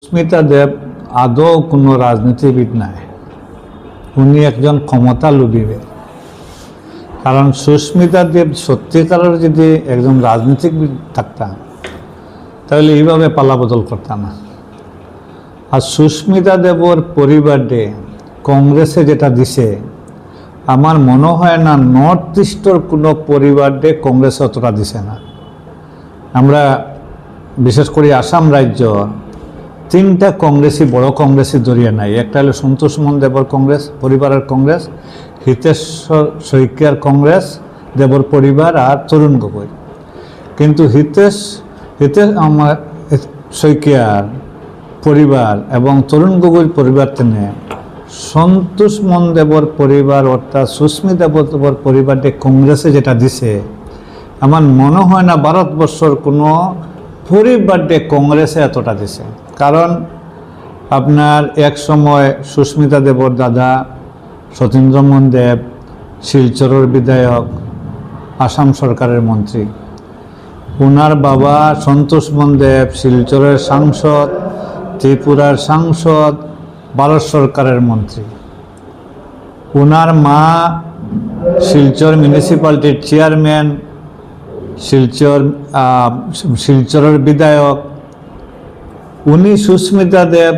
সুস্মিতা দেব আদৌ কোনো রাজনীতিবিদ নাই, উনি একজন ক্ষমতা লোভী। কারণ সুস্মিতা দেব সত্যিকারের যদি একজন রাজনীতিবিদ থাকতাম তাহলে এইভাবে পালাবদল করতাম না। আর সুস্মিতা দেবর পরিবারে কংগ্রেসে যেটা দিছে আমার মনে হয় না নর্থ ইস্টের কোনো পরিবারে কংগ্রেসে অতটা দিছে না। আমরা বিশেষ করে আসাম রাজ্য তিনটা কংগ্রেসই বড় কংগ্রেসই জড়িয়ে নাই। একটা হলো সন্তোষ মন দেবর কংগ্রেস পরিবারের কংগ্রেস, হিতেশ্বর শইকীয়ার কংগ্রেস দেবর পরিবার আর তরুণ গগৈ। কিন্তু হিতেশ শইকীয়ার পরিবার এবং তরুণ গগৈর পরিবার তেনে সন্তোষ মন দেবর পরিবার অর্থাৎ সুস্মিতা দেবর পরিবারটি কংগ্রেসে যেটা দিছে আমার মনে হয় না ভারতবর্ষর কোনো পরিবারটি কংগ্রেসে এতটা দিছে। কারণ আপনার এক সময় সুস্মিতা দেবর দাদা সতীন্দ্র মোহন দেব শিলচরের বিধায়ক, আসাম সরকারের মন্ত্রী। ওনার বাবা সন্তোষ মোহন দেব শিলচরের সাংসদ, ত্রিপুরার সাংসদ, ভারত সরকারের মন্ত্রী। ওনার মা শিলচর মিউনিসিপ্যালিটির চেয়ারম্যান, শিলচরের বিধায়ক। উনি সুস্মিতা দেব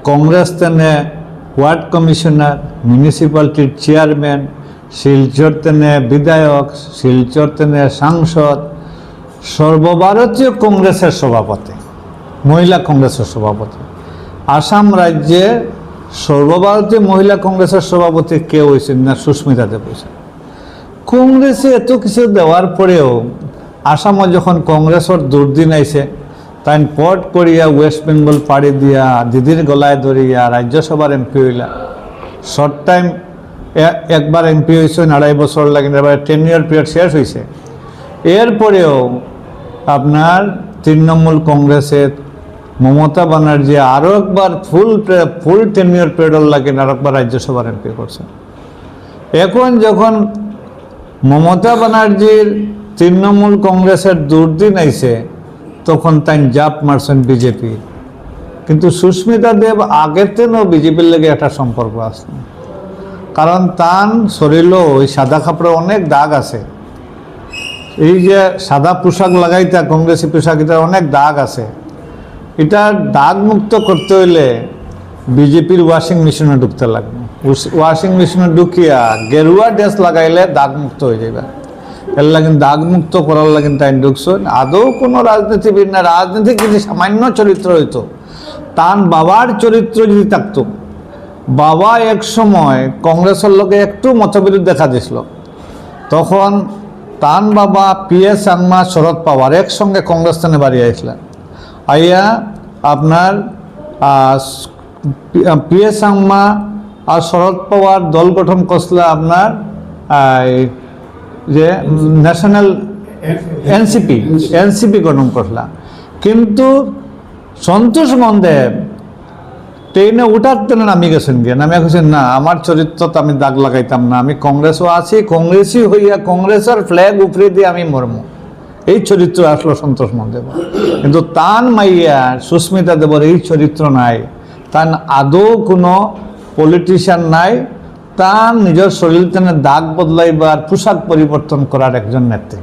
কংগ্রেস তেনে ওয়ার্ড কমিশনার, মিউনিসিপ্যালিটির চেয়ারম্যান, শিলচর তেনে বিধায়ক, শিলচর তেনে সাংসদ, সর্বভারতীয় কংগ্রেসের সভাপতি, মহিলা কংগ্রেসের সভাপতি। আসাম রাজ্যে সর্বভারতীয় মহিলা কংগ্রেসের সভাপতি কেউ হয়েছেন না, সুস্মিতা দেব হয়েছেন। কংগ্রেসে এত কিছু দেওয়ার পরেও আসামে যখন কংগ্রেসের দুর্দিন আইছে তাই পট করিয়া ওয়েস্ট বেঙ্গল পাড়ি দিয়া দিদির গলায় ধরিয়া রাজ্যসভার এমপি হইলা। শর্ট টাইম একবার এমপি হয়েছেন, 2.5 বছর লাগে, এবার 10 ইয়ার পিরিয়ড শেষ হয়েছে। এরপরেও আপনার তৃণমূল কংগ্রেসের মমতা ব্যানার্জি আরও একবার ফুল 10 ইয়ার পিরিয়ড লাগে আরও একবার রাজ্যসভার এমপি করছেন। এখন যখন মমতা ব্যানার্জির তৃণমূল কংগ্রেসের দুর্দিন আইছে তখন তাই জাপ মারছেন বিজেপি। কিন্তু সুস্মিতা দেব আগের থেকেও বিজেপির লেগে একটা সম্পর্ক আছে। কারণ তার শরীরও ওই সাদা কাপড়ে অনেক দাগ আছে। এই যে সাদা পোশাক লাগাইতা কংগ্রেসি পোশাক, এটা অনেক দাগ আছে। এটা দাগ মুক্ত করতে হইলে বিজেপির ওয়াশিং মেশিনে ঢুকতে লাগবে। ওয়াশিং মেশিনে ঢুকিয়া গেরুয়া ড্রেস লাগাইলে দাগ মুক্ত হয়ে যাবে। এর লাগেন দাগ মুক্ত করার লাগেন তাই ঢুকছেন। আদৌ কোনো রাজনীতিবিদ না, রাজনীতি যদি সামান্য চরিত্র হইতো, তার বাবার চরিত্র যদি থাকতো, বাবা এক সময় কংগ্রেসের লোকে একটু মতবিরোধ দেখা দিছিল, তখন তান বাবা PS সাংমা, শরদ পাওয়ার একসঙ্গে কংগ্রেস স্থানে বাড়ি আইছিলেন। আইয়া আপনার PS সাংমা আর শরদ পাওয়ার দল গঠন করছিল আপনার যে ন্যাশনাল এনসিপি গঠন করলাম। কিন্তু সন্তোষ মন দেব ট্রেনে উঠার তেনে নামি গেছেন গিয়ে, নামে গেছেন না আমার চরিত্র তো আমি দাগ লাগাইতাম না, আমি কংগ্রেসও আছি, কংগ্রেসই হইয়া কংগ্রেসের ফ্ল্যাগ উপরে দিয়ে আমি মরমু, এই চরিত্র আসলো সন্তোষ মন দেব। কিন্তু তান মাইয়া সুস্মিতা দেবর এই চরিত্র নাই, তার আদৌ কোনো পলিটিশিয়ান নাই, তার নিজের শরীর তেনে দাগ বদলাইবার পোশাক পরিবর্তন করার একজন নেত্রী।